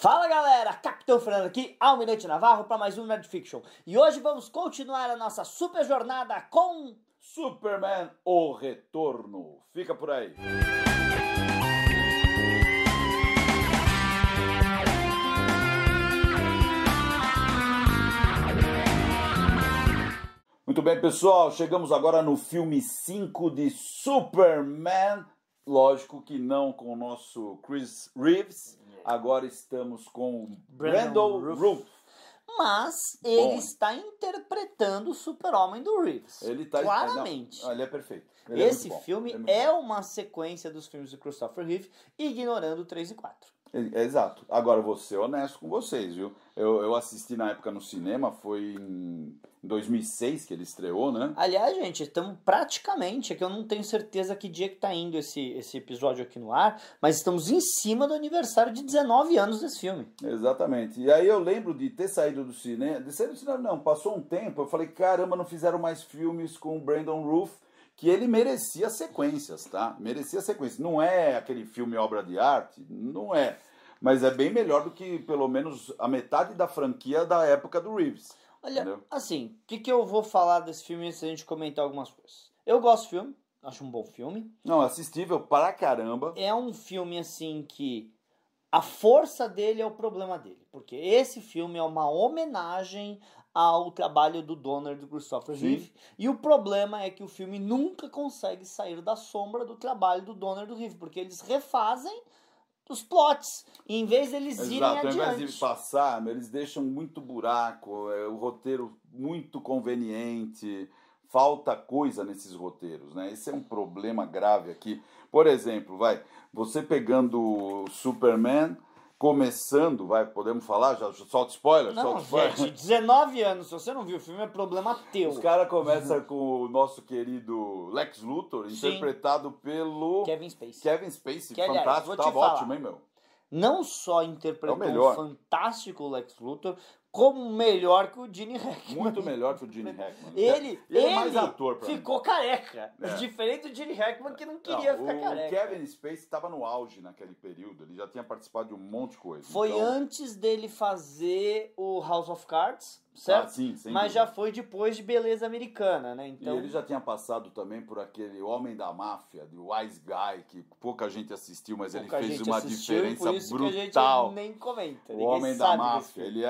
Fala galera, Capitão Fernando aqui, Almirante Navarro para mais um Nerd Fiction. E hoje vamos continuar a nossa super jornada com Superman, o Retorno. Fica por aí. Muito bem, pessoal, chegamos agora no filme 5 de Superman. Lógico que não com o nosso Chris Reeves. Agora estamos com Brandon Routh. Mas ele está interpretando o Super-Homem do Reeves. Ele está claramente. Não, ele é perfeito. Esse filme é uma sequência dos filmes de Christopher Reeve, ignorando 3 e 4. Exato. Agora, vou ser honesto com vocês, viu? Eu assisti na época no cinema, foi em 2006 que ele estreou, né? Aliás, gente, estamos praticamente, é que eu não tenho certeza que dia que tá indo esse episódio aqui no ar, mas estamos em cima do aniversário de 19 anos desse filme. Exatamente. E aí eu lembro de ter saído do cinema, não, passou um tempo, eu falei, caramba, não fizeram mais filmes com o Brandon Routh, que ele merecia sequências, tá? Merecia sequências. Não é aquele filme obra de arte, não é. Mas é bem melhor do que, pelo menos, a metade da franquia da época do Reeves. Olha, entendeu? assim, o que eu vou falar desse filme antes da gente comentar algumas coisas? Eu gosto do filme, acho um bom filme. Não, assistível pra caramba. É um filme, assim, que a força dele é o problema dele. Porque esse filme é uma homenagem ao trabalho do Donner, do Christopher Reeve. E o problema é que o filme nunca consegue sair da sombra do trabalho do Donner, do Reeve. Porque eles refazem os plots, e em vez deles irem adiante. Ao invés de passar, eles deixam muito buraco, o roteiro muito conveniente, falta coisa nesses roteiros, né? Esse é um problema grave aqui. Por exemplo, você pegando o Superman, começando, podemos falar? Já solta spoiler? Não, solta spoiler. gente, 19 anos, se você não viu o filme é problema teu. Os caras começam com o nosso querido Lex Luthor, interpretado pelo Kevin Spacey. Kevin Spacey, que, aliás, fantástico, tá ótimo, hein, meu? Não só interpretou o fantástico Lex Luthor, como melhor que o Gene Hackman. Muito melhor que o Gene Hackman. Ele é mais ator pra ficou mim. Careca. Diferente do Gene Hackman, que não queria ficar careca. O Kevin Spacey estava no auge naquele período. Ele já tinha participado de um monte de coisa. Foi antes dele fazer o House of Cards, certo? Sim, mas já foi depois de Beleza Americana, né? Então... E ele já tinha passado também por aquele Homem da Máfia, de Wise Guy, que pouca gente assistiu, mas ele fez uma diferença por isso brutal. Que a gente nem comenta. O Homem da Máfia. Ele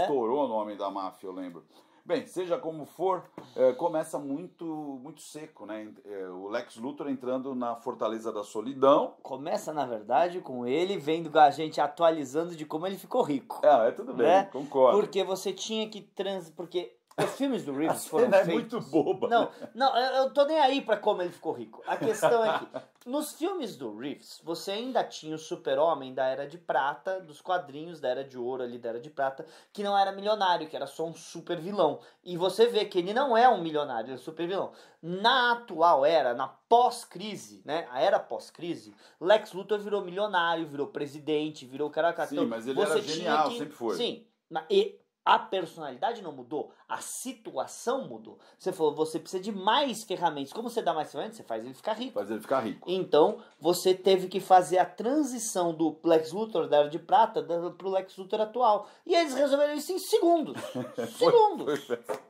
estourou no Homem da Máfia, eu lembro. Bem, seja como for, começa muito seco, né? O Lex Luthor entrando na Fortaleza da Solidão. Começa, na verdade, com ele vendo a gente atualizando de como ele ficou rico. Tudo bem, né? Concordo. Porque você tinha que porque os filmes do Reeves foram feitos... é muito boba. Não, eu tô nem aí pra como ele ficou rico. A questão é que, nos filmes do Reeves, você ainda tinha o Super-Homem da Era de Prata, dos quadrinhos da Era de Ouro ali, da Era de Prata, que não era milionário, que era só um super vilão. E você vê que ele não é um milionário, ele é um super vilão. Na atual era, na pós-crise, né, a era pós-crise, Lex Luthor virou milionário, virou presidente, virou caraca. Sim, mas ele era genial, sempre foi. Sim, e a personalidade não mudou, a situação mudou. Você falou, você precisa de mais ferramentas. Como você dá mais ferramentas? Você faz ele ficar rico. Faz ele ficar rico. Então, você teve que fazer a transição do Lex Luthor da Era de Prata pro Lex Luthor atual. E eles resolveram isso em segundos. Segundos.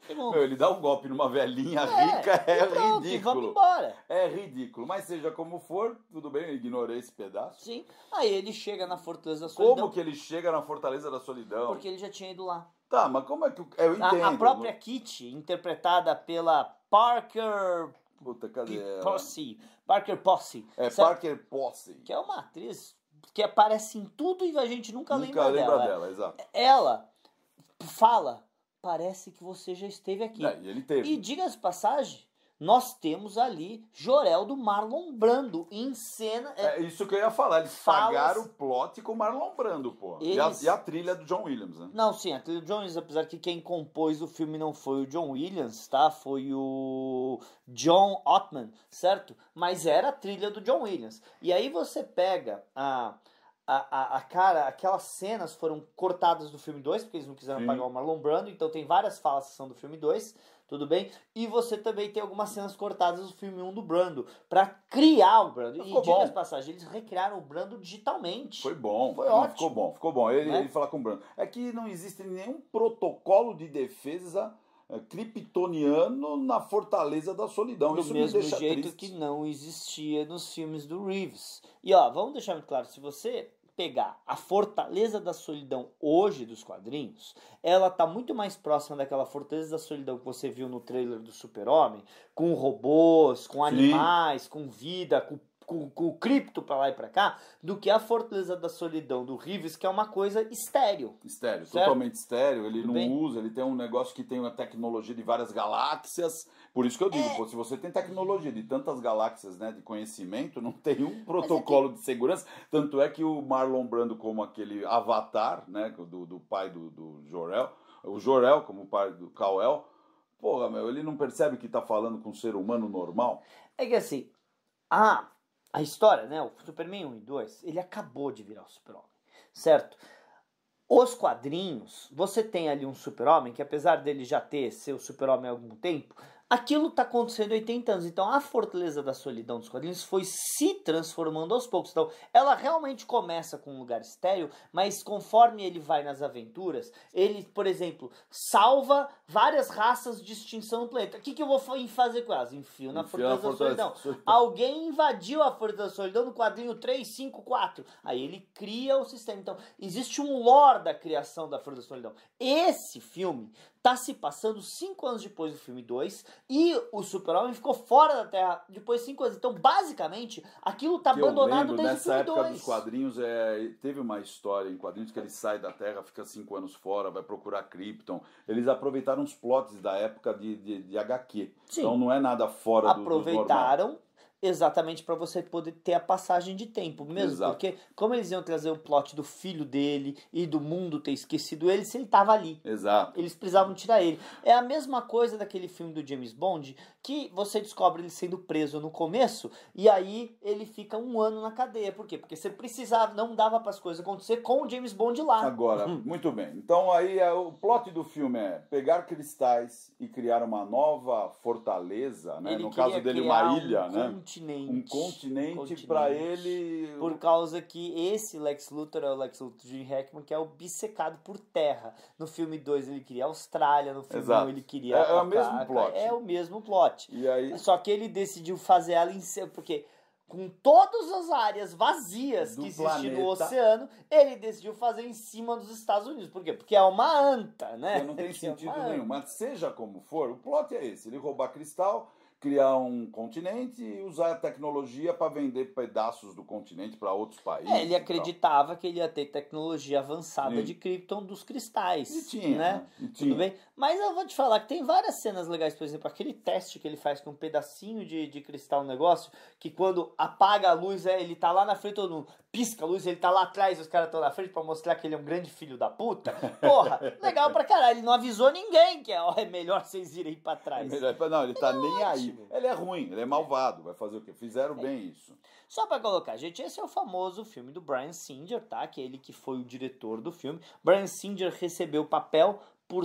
Meu, ele dá um golpe numa velhinha rica, pronto, ridículo. Vamos embora. É ridículo. Mas seja como for, tudo bem, eu ignorei esse pedaço. Sim. Aí ele chega na Fortaleza da Solidão. Como que ele chega na Fortaleza da Solidão? Porque ele já tinha ido lá. Tá, mas como é que... Eu entendo. A própria Kitty, interpretada pela Parker... Puta, cadê ela? Parker Posey. Parker Posey. Que é uma atriz que aparece em tudo e a gente nunca lembra dela. Exato. Ela fala, parece que você já esteve aqui. E ele teve. E diga-se de passagem, nós temos ali Jor-El do Marlon Brando em cena. É isso que eu ia falar, eles pagaram o plot com o Marlon Brando, pô. E a trilha do John Williams, né? Não, sim, a trilha do John Williams, apesar que quem compôs o filme não foi o John Williams, tá? Foi o John Ottman, certo? Mas era a trilha do John Williams. E aí você pega Cara, aquelas cenas foram cortadas do filme 2, porque eles não quiseram Sim. pagar o Marlon Brando, então tem várias falas que são do filme 2, tudo bem? E você também tem algumas cenas cortadas do filme 1 do Brando, pra criar o Brando. Ficou E diga bom. as passagens, eles recriaram o Brando digitalmente. Foi bom. Foi Não, ótimo. Ficou bom. Ele, Né? ele fala com o Brando. É que não existe nenhum protocolo de defesa kryptoniano na Fortaleza da Solidão. Do Isso me mesmo deixa jeito triste. que não existia nos filmes do Reeves. E ó, vamos deixar muito claro, se você pegar a Fortaleza da Solidão hoje dos quadrinhos, ela tá muito mais próxima daquela Fortaleza da Solidão que você viu no trailer do Super-Homem, com robôs, com animais, com vida, com cripto pra lá e pra cá, do que a Fortaleza da Solidão do Reeves, que é uma coisa estéreo. Estéreo, Certo? totalmente estéreo. Ele Tudo não bem? usa, ele tem um negócio que tem uma tecnologia de várias galáxias. Por isso que eu digo, pô, se você tem tecnologia de tantas galáxias, né, de conhecimento, não tem um protocolo de segurança. Tanto é que o Marlon Brando, como aquele avatar, né, do pai do Jor-El, o Jor-El como o pai do Kal-El, porra, meu, ele não percebe que tá falando com um ser humano normal? É que assim, a história, né, o Superman 1 e 2, ele acabou de virar o Super-Homem, certo? Os quadrinhos, você tem ali um Super-Homem que, apesar dele já ter seu Super-Homem há algum tempo, aquilo está acontecendo há 80 anos. Então a Fortaleza da Solidão dos quadrinhos foi se transformando aos poucos. Então ela realmente começa com um lugar estéreo, mas conforme ele vai nas aventuras, ele, por exemplo, salva várias raças de extinção no planeta. O que eu vou fazer com elas? Enfio na Fortaleza da Solidão. Alguém invadiu a Fortaleza da Solidão no quadrinho 3, 5, 4. Aí ele cria o sistema. Então existe um lore da criação da Fortaleza da Solidão. Esse filme tá se passando 5 anos depois do filme 2 e o Super-Homem ficou fora da Terra depois de 5 anos. Então, basicamente, aquilo tá abandonado desde o filme 2. Nessa época dos quadrinhos, teve uma história em quadrinhos que ele sai da Terra, fica 5 anos fora, vai procurar Krypton. Eles aproveitaram os plots da época de HQ. Sim. Então não é nada fora do normal. Aproveitaram exatamente para você poder ter a passagem de tempo mesmo. Exato. Porque como eles iam trazer o plot do filho dele e do mundo ter esquecido ele, se ele tava ali. Exato. Eles precisavam tirar ele. É a mesma coisa daquele filme do James Bond, que você descobre ele sendo preso no começo e aí ele fica 1 ano na cadeia. Por quê? Porque você precisava, não dava para as coisas acontecer com o James Bond lá. Agora, muito bem. Então aí o plot do filme é pegar cristais e criar uma nova fortaleza, né? Ele No caso queria dele, criar uma ilha, né? Um continente para ele. Por causa que esse Lex Luthor é o Lex Luthor de Jim Hackman, que é obcecado por terra. No filme 2 ele queria a Austrália, no filme 1 ele queria É o mesmo plot. É o mesmo plot. E aí... Só que ele decidiu fazer ela em cima, porque com todas as áreas vazias que existem no oceano, ele decidiu fazer em cima dos Estados Unidos. Por quê? Porque é uma anta, né? Não tem sentido nenhum. Mas seja como for, o plot é esse. Ele roubar cristal, criar um continente e usar a tecnologia para vender pedaços do continente para outros países. Ele acreditava que ele ia ter tecnologia avançada de Krypton dos cristais. E tinha, né? Tudo bem? Mas eu vou te falar que tem várias cenas legais, por exemplo, aquele teste que ele faz com um pedacinho de cristal no negócio, que quando apaga a luz, ele tá lá na frente, todo mundo pisca a luz, ele tá lá atrás, os caras estão na frente pra mostrar que ele é um grande filho da puta. Porra, legal pra caralho. Ele não avisou ninguém que é melhor vocês irem pra trás. Não, ele tá nem aí. Ele é ruim, ele é malvado. Vai fazer o quê? Fizeram bem isso. Só pra colocar, gente, esse é o famoso filme do Bryan Singer, tá? Que é ele que foi o diretor do filme. Bryan Singer recebeu o papel por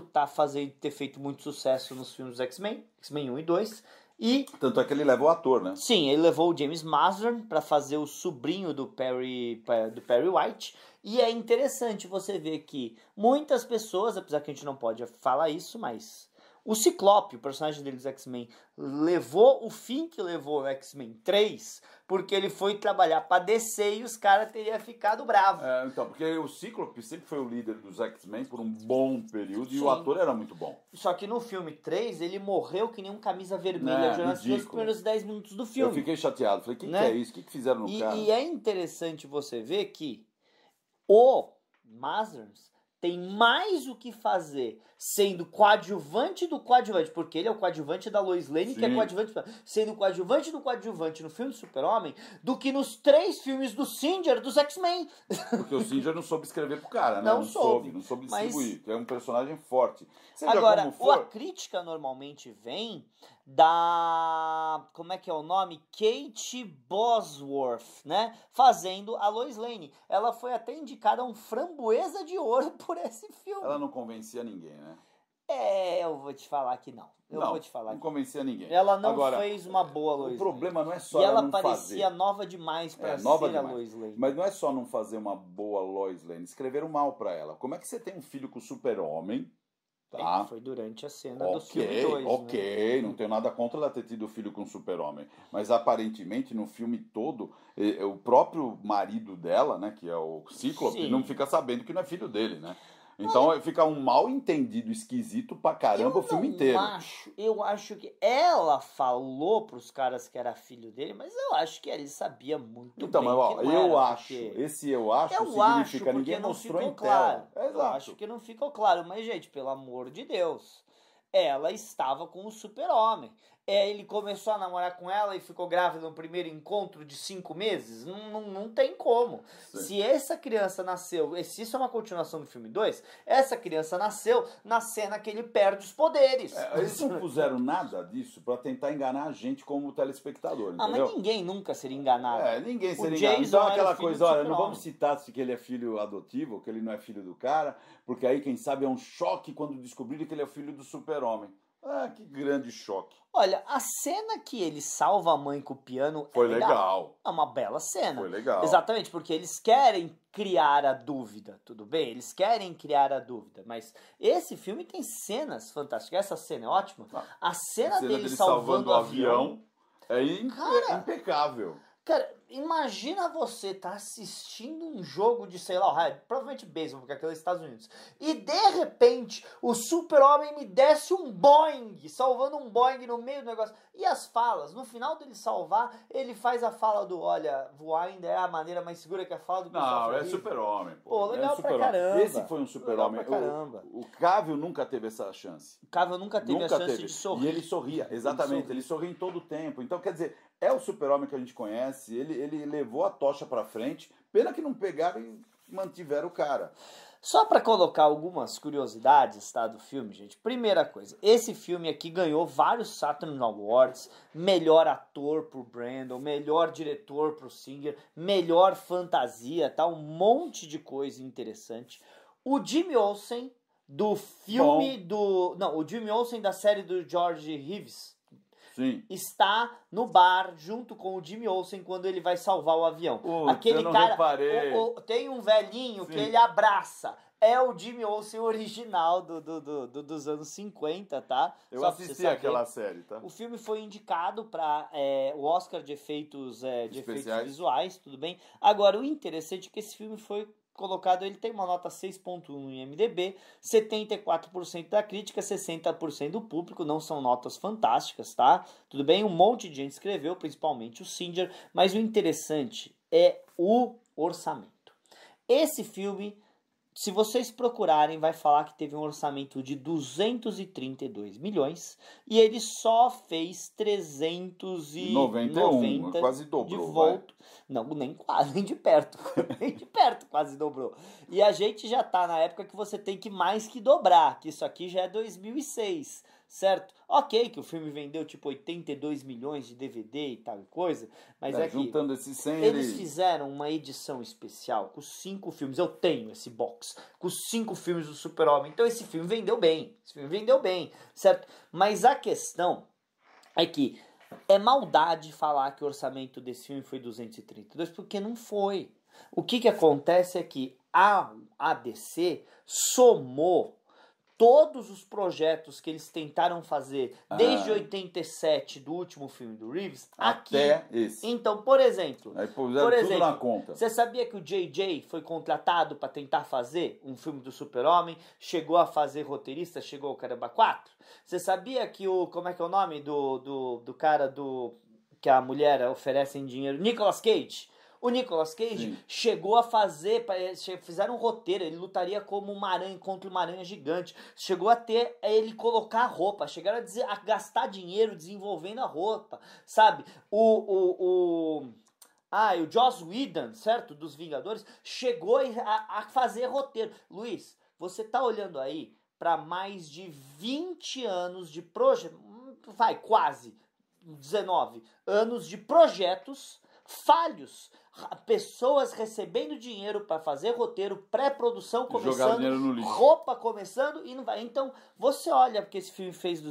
ter feito muito sucesso nos filmes X-Men, X-Men 1 e 2. E, tanto é que ele levou o ator, né? Sim, ele levou o James Marsden para fazer o sobrinho do Perry White. E é interessante você ver que muitas pessoas, apesar que a gente não pode falar isso, mas o Ciclope, o personagem dele dos X-Men, levou o fim que levou o X-Men 3, porque ele foi trabalhar pra DC e os caras teriam ficado bravos. Então, porque o Ciclope sempre foi o líder dos X-Men por um bom período. Sim. E o ator era muito bom. Só que no filme 3, ele morreu que nem um camisa vermelha durante os primeiros 10 minutos do filme. Eu fiquei chateado. Falei, que é isso? O que fizeram no cara? E é interessante você ver que o Masters tem mais o que fazer sendo coadjuvante do coadjuvante, porque ele é o coadjuvante da Lois Lane, que é coadjuvante, sendo coadjuvante do coadjuvante no filme do Super-Homem, do que nos 3 filmes do Singer dos X-Men. Porque o Singer não soube escrever pro cara, né? Não soube distribuir, que é um personagem forte. Seja agora, como for, a crítica normalmente vem da... Como é que é o nome? Kate Bosworth, né? Fazendo a Lois Lane. Ela foi até indicada a um Framboesa de Ouro por esse filme. Ela não convencia ninguém, né? Eu vou te falar que não. Não convencia ninguém. Ela não Agora, fez uma boa Lois Lane. O problema não é só e ela não parecia fazer. nova demais pra nova ser a demais. Lois Lane. Mas não é só não fazer uma boa Lois Lane. Escreveram mal pra ela. Como é que você tem um filho com o Super-Homem? Tá? Foi durante a cena do filme 2, Ok, não tenho nada contra ela ter tido filho com o Super-Homem. Mas aparentemente no filme todo, o próprio marido dela, né, que é o Cíclope, não fica sabendo que não é filho dele, né? Então fica um mal entendido esquisito pra caramba o filme inteiro. Eu acho que ela falou pros caras que era filho dele, mas eu acho que ele sabia muito bem. Então, mas ó, eu acho significa ninguém não mostrou em claro. tela. Exato. Eu acho que não ficou claro, mas gente, pelo amor de Deus, ela estava com o Super-Homem. Ele começou a namorar com ela e ficou grávida no primeiro encontro de 5 meses? Não tem como. Sim. Se essa criança nasceu, se isso é uma continuação do filme 2, essa criança nasceu na cena que ele perde os poderes. Eles não puseram nada disso pra tentar enganar a gente como telespectador, entendeu? Mas ninguém nunca seria enganado. Ninguém seria enganado. Então aquela coisa, olha, não vamos citar se que ele é filho adotivo, ou que ele não é filho do cara, porque aí, quem sabe, é um choque quando descobrirem que ele é filho do Super-Homem. Que grande choque. Olha, a cena que ele salva a mãe com o piano foi legal. É uma bela cena. Foi legal. Exatamente, porque eles querem criar a dúvida, tudo bem? Eles querem criar a dúvida, mas esse filme tem cenas fantásticas. Essa cena é ótima. A cena dele salvando o avião é impecável. Cara, imagina você tá assistindo um jogo de, sei lá, provavelmente beisebol, porque aquilo é Estados Unidos, e de repente o Super-Homem me desce um Boeing, salvando um Boeing no meio do negócio. E as falas, no final dele salvar, ele faz a fala do, olha, voar ainda é a maneira mais segura que a fala do pessoal. Não, é Super-Homem. Pô, legal pra caramba. Esse foi um Super-Homem. O Cavill nunca teve essa chance. O Cavill nunca teve a chance de sorrir. E ele sorria, exatamente, ele sorria em todo o tempo. Então, quer dizer, é o Super-Homem que a gente conhece, ele levou a tocha pra frente, pena que não pegaram e mantiveram o cara. Só para colocar algumas curiosidades, tá, do filme, gente. Primeira coisa, esse filme aqui ganhou vários Saturn Awards, melhor ator pro Brandon, melhor diretor pro Singer, melhor fantasia, tá, um monte de coisa interessante. O Jimmy Olsen do filme o Jimmy Olsen da série do George Reeves. Sim. Está no bar junto com o Jimmy Olsen quando ele vai salvar o avião. Aquele cara, tem um velhinho que ele abraça. É o Jimmy Olsen original dos anos 50, tá? Eu assisti aquela série, tá? O filme foi indicado para o Oscar de efeitos visuais, tudo bem? Agora, o interessante é que esse filme foi colocado, ele tem uma nota 6.1 em MDB, 74% da crítica, 60% do público, não são notas fantásticas, tá? Tudo bem? Um monte de gente escreveu, principalmente o Singer, mas o interessante é o orçamento. Esse filme, se vocês procurarem, vai falar que teve um orçamento de 232 milhões e ele só fez 390 quase dobrou, de volta. Não, nem quase, nem de perto. Nem de perto quase dobrou. E a gente já tá na época que você tem que mais que dobrar, que isso aqui já é 2006, certo? Ok, que o filme vendeu tipo 82 milhões de DVD e tal coisa, mas é que juntando esses 100, eles fizeram uma edição especial com 5 filmes. Eu tenho esse box com 5 filmes do Super-Homem. Então esse filme vendeu bem. Certo? Mas a questão é que é maldade falar que o orçamento desse filme foi 232, porque não foi. O que acontece é que a DC somou todos os projetos que eles tentaram fazer desde 87, do último filme do Reeves, até esse. Então, por exemplo, tudo na conta. Você sabia que o JJ foi contratado para tentar fazer um filme do Super-Homem? Chegou a fazer roteirista, chegou ao Caramba 4? Você sabia que como é que é o nome do cara que a mulher oferece em dinheiro? Nicolas Cage. O Nicolas Cage chegou a fazer, fizeram um roteiro, ele lutaria como uma aranha contra uma aranha gigante. Chegou a ter ele colocar a roupa, chegaram a gastar dinheiro desenvolvendo a roupa, sabe? O Joss Whedon, certo? Dos Vingadores, chegou a fazer roteiro. Luiz, você tá olhando aí para mais de 20 anos de projeto, quase 19 anos de projetos falhos. Pessoas recebendo dinheiro para fazer roteiro, pré-produção começando, dinheiro no lixo. roupa começando e não vai. Então, você olha, porque esse filme fez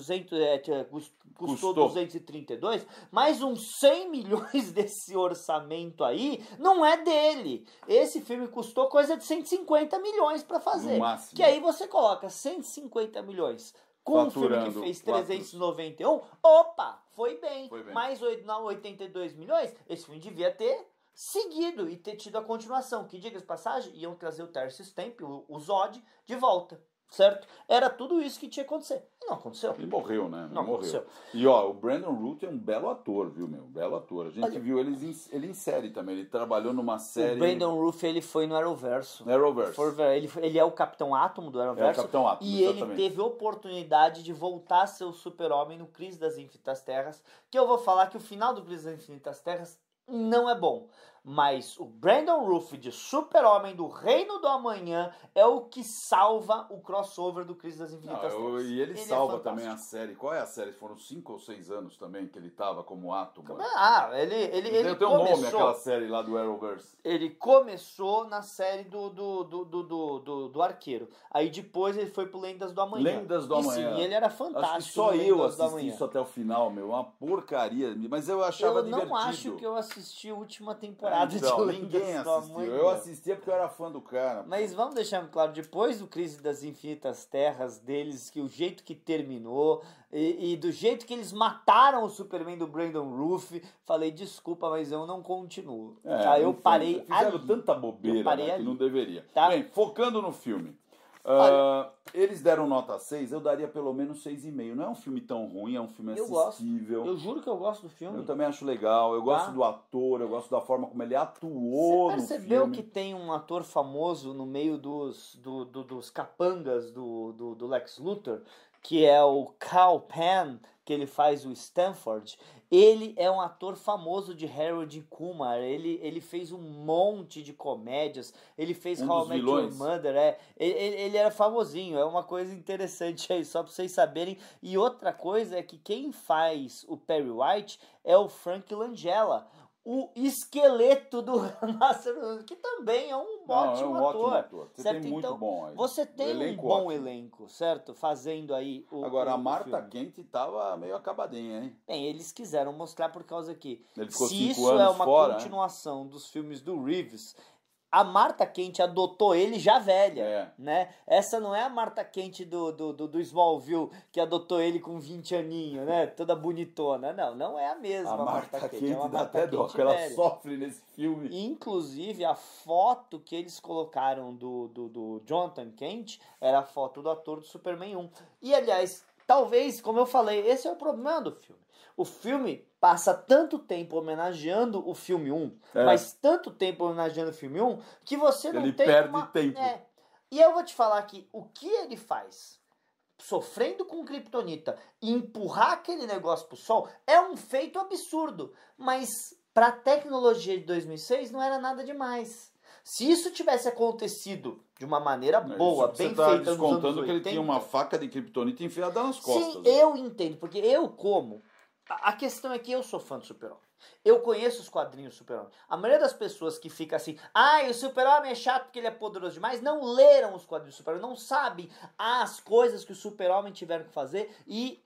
custou 232, mais uns 100 milhões desse orçamento aí não é dele. Esse filme custou coisa de 150 milhões para fazer. No máximo. Que aí você coloca 150 milhões com um filme que fez 391, opa, foi bem. Mais 82 milhões, esse filme devia ter seguido e ter tido a continuação, que, diga de passagem, iam trazer o Terence Stamp, o Zod, de volta, certo? Era tudo isso que tinha que acontecer. E não aconteceu. Ele morreu, né? Não morreu. E ó, o Brandon Routh é um belo ator, viu, meu? Belo ator. A gente viu ele em série também. Ele trabalhou numa série... O Brandon Routh, ele foi no Arrowverso. Ele é o Capitão Átomo do Arrowverso. É o Capitão Átomo, e exatamente. Ele teve a oportunidade de voltar a ser o Super-Homem no Crise das Infinitas Terras, que eu vou falar que o final do Crise das Infinitas Terras não é bom. Mas o Brandon Routh de Super-Homem do Reino do Amanhã é o que salva o crossover do Crise das Infinitas Terras. E ele salva também a série. Qual é a série? Foram 5 ou 6 anos também que ele tava como Átomo. Ele tem um nome aquela série lá do Arrowverse. Ele começou na série do Arqueiro. Aí depois ele foi pro Lendas do Amanhã. Lendas do Amanhã. Sim, ele era fantástico. Acho que só eu assisti isso até o final, meu. Uma porcaria. Mas eu achava divertido. Eu não acho que eu assisti a última temporada. Então, ninguém assistiu. Eu assistia porque eu era fã do cara. Mas vamos deixar claro, depois do Crise das Infinitas Terras deles, que o jeito que terminou e do jeito que eles mataram o Superman do Brandon Routh, falei, desculpa, mas eu não continuo. Aí eu parei. Fizeram tanta bobeira, né, que não deveria. Tá? Bem, focando no filme. Eles deram nota 6, eu daria pelo menos 6,5. Não é um filme tão ruim, é um filme assistível. Eu juro que eu gosto do filme. Eu também acho legal, eu gosto do ator, eu gosto da forma como ele atuou no filme. Você percebeu que tem um ator famoso no meio dos capangas do Lex Luthor, que é o Kal Penn, que ele faz o Stanford? Ele é um ator famoso de Harold e Kumar. Ele fez um monte de comédias. Ele fez How I Met Your Mother. Ele era famosinho. É uma coisa interessante aí, só pra vocês saberem. E outra coisa é que quem faz o Perry White é o Frank Langella, o esqueleto do Master, que também é um ótimo ator. Você certo? tem muito então, bom aí. Você tem um bom elenco, certo? Fazendo aí o Agora, a Martha Kent tava meio acabadinha, hein? Bem, eles quiseram mostrar por causa que se isso é uma continuação dos filmes do Reeves, a Martha Kent adotou ele já velha, né? Essa não é a Martha Kent do Smallville, que adotou ele com 20 aninhos, né? Toda bonitona. Não é a mesma Martha Kent. É uma dá até dó, que ela sofre nesse filme. Inclusive, a foto que eles colocaram do Jonathan Kent era a foto do ator do Superman 1. E, aliás, talvez, como eu falei, esse é o problema do filme. O filme passa tanto tempo homenageando o filme 1, mas tanto tempo homenageando o filme 1, que você não tem perde tempo. E eu vou te falar que o que ele faz, sofrendo com Kryptonita, e empurrar aquele negócio pro sol, é um feito absurdo. Mas pra tecnologia de 2006 não era nada demais. Se isso tivesse acontecido de uma maneira boa, bem feita nos anos 80... Você descontando que ele tinha uma faca de Kryptonita enfiada nas costas. Sim, eu entendo, porque a questão é que eu sou fã do Super-Homem. Eu conheço os quadrinhos do Super-Homem. A maioria das pessoas que fica assim, o Super-Homem é chato porque ele é poderoso demais, não leram os quadrinhos do Super-Homem, não sabem as coisas que o Super-Homem tiveram que fazer e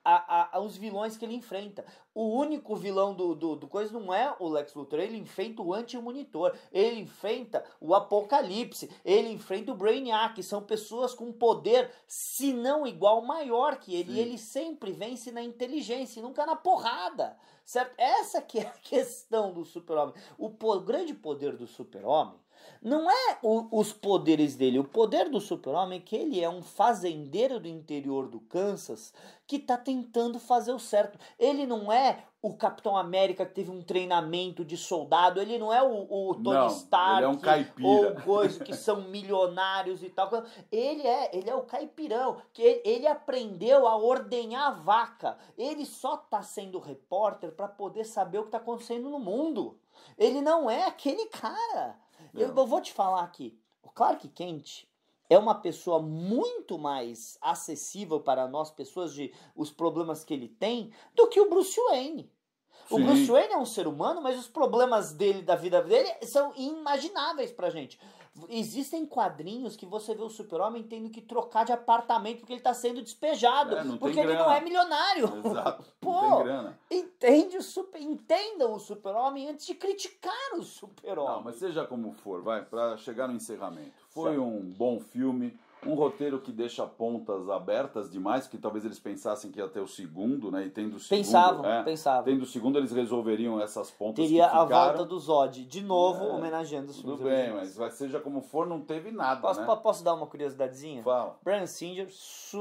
os vilões que ele enfrenta. O único vilão do coisa não é o Lex Luthor, ele enfrenta o Anti-Monitor, ele enfrenta o Apocalipse, ele enfrenta o Brainiac, são pessoas com poder, se não igual, maior que ele, e ele sempre vence na inteligência e nunca na porrada, certo? Essa que é a questão do Super-Homem. O grande poder do Super-Homem não é os poderes dele. O poder do Super-Homem é que ele é um fazendeiro do interior do Kansas que está tentando fazer o certo. Ele não é o Capitão América que teve um treinamento de soldado. Ele não é o Tony Stark. Ele é um caipira. Ou coisa que são milionários e tal. Ele é o caipirão. Que ele aprendeu a ordenhar a vaca. Ele só está sendo repórter para poder saber o que está acontecendo no mundo. Ele não é aquele cara. Eu vou te falar aqui, o Clark Kent é uma pessoa muito mais acessível para nós, pessoas, de os problemas que ele tem, do que o Bruce Wayne. O Sim. Bruce Wayne é um ser humano, mas os problemas dele, da vida dele, são inimagináveis pra gente. Existem quadrinhos que você vê o Super-Homem tendo que trocar de apartamento porque ele tá sendo despejado. Não tem porque ele grana. não é milionário. Exato. Pô, Não tem grana. Entendam o Super-Homem antes de criticar o Super-Homem. Não, mas seja como for, vai, pra chegar no encerramento. Foi Certo. um bom filme, um roteiro que deixa pontas abertas demais, que talvez eles pensassem que ia ter o segundo, né? E tendo o segundo. Pensavam. Tendo o segundo, eles resolveriam essas pontas Teria que ficaram. a volta do Zod, de novo, homenageando os filmes Tudo bem, originais. mas seja como for, não teve nada, Posso, né? posso dar uma curiosidadezinha? Fala. Bryan Singer,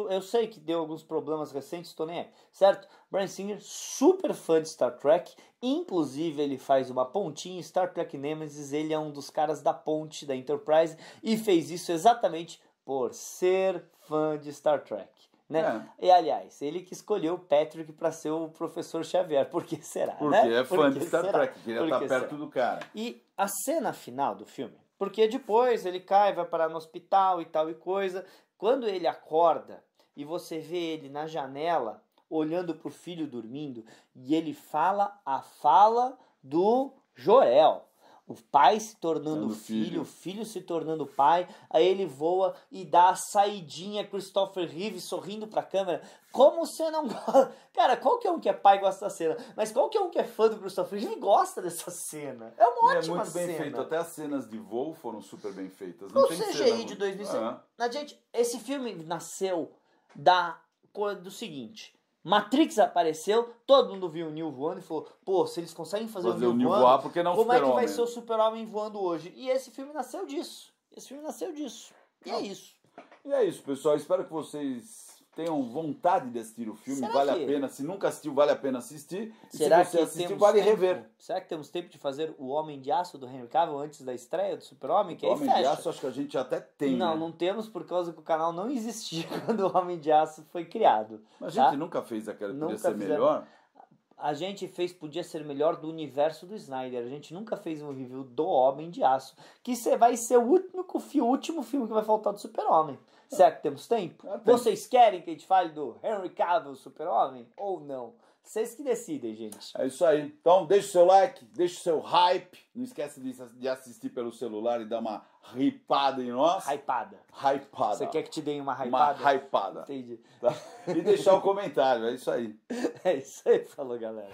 eu sei que deu alguns problemas recentes, tô nem aí, certo? Bryan Singer, super fã de Star Trek, inclusive ele faz uma pontinha em Star Trek Nemesis, ele é um dos caras da ponte da Enterprise e fez isso exatamente por ser fã de Star Trek, né? E aliás, ele que escolheu o Patrick para ser o professor Xavier, por que será, Porque né? é fã de Star Trek, queria Por estar que perto será? do cara. E a cena final do filme, porque depois ele cai, vai parar no hospital e tal e coisa, quando ele acorda e você vê ele na janela, olhando pro filho dormindo, e ele fala a fala do Jor-El. O pai se tornando filho, o filho se tornando pai, aí ele voa e dá a saidinha, Christopher Reeve sorrindo pra câmera. Como você não gosta? Cara, qualquer um que é pai gosta da cena, mas qualquer um que é fã do Christopher Reeve gosta dessa cena. É uma ótima muito bem cena. feito, até as cenas de voo foram super bem feitas. O CGI de 2005. Gente, esse filme nasceu do seguinte... Matrix apareceu, todo mundo viu o Neo voando e falou, pô, se eles conseguem fazer o Neo voando, voar, porque não como é que vai Super-Homem? ser o Super-Homem voando hoje? E esse filme nasceu disso. E é isso. E é isso, pessoal. Espero que vocês tenham vontade de assistir o filme. Vale a pena. Se nunca assistiu, vale a pena assistir. E Será se você que assistiu, temos vale tempo? rever. Será que temos tempo de fazer o Homem de Aço do Henry Cavill antes da estreia do Super-Homem? Que O aí Homem fecha. de Aço, acho que a gente até tem. Não, né? não temos por causa que o canal não existia quando o Homem de Aço foi criado. Mas tá? a gente nunca fez aquela que podia ser fizeram. melhor. A gente podia ser melhor do universo do Snyder. A gente nunca fez um review do Homem de Aço. Que vai ser o último filme que vai faltar do Super-Homem. Será que temos tempo? Vocês querem que a gente fale do Henry Cavill Super-Homem ou não? Vocês que decidem, gente. É isso aí. Então, deixa o seu like, deixa o seu hype. Não esquece de assistir pelo celular e dar uma hypada em nós. Hypada. Hypada. Você quer que te dê uma hypada? Uma hypada. Entendi. Tá? E deixar o comentário. É isso aí. É isso aí, falou, galera.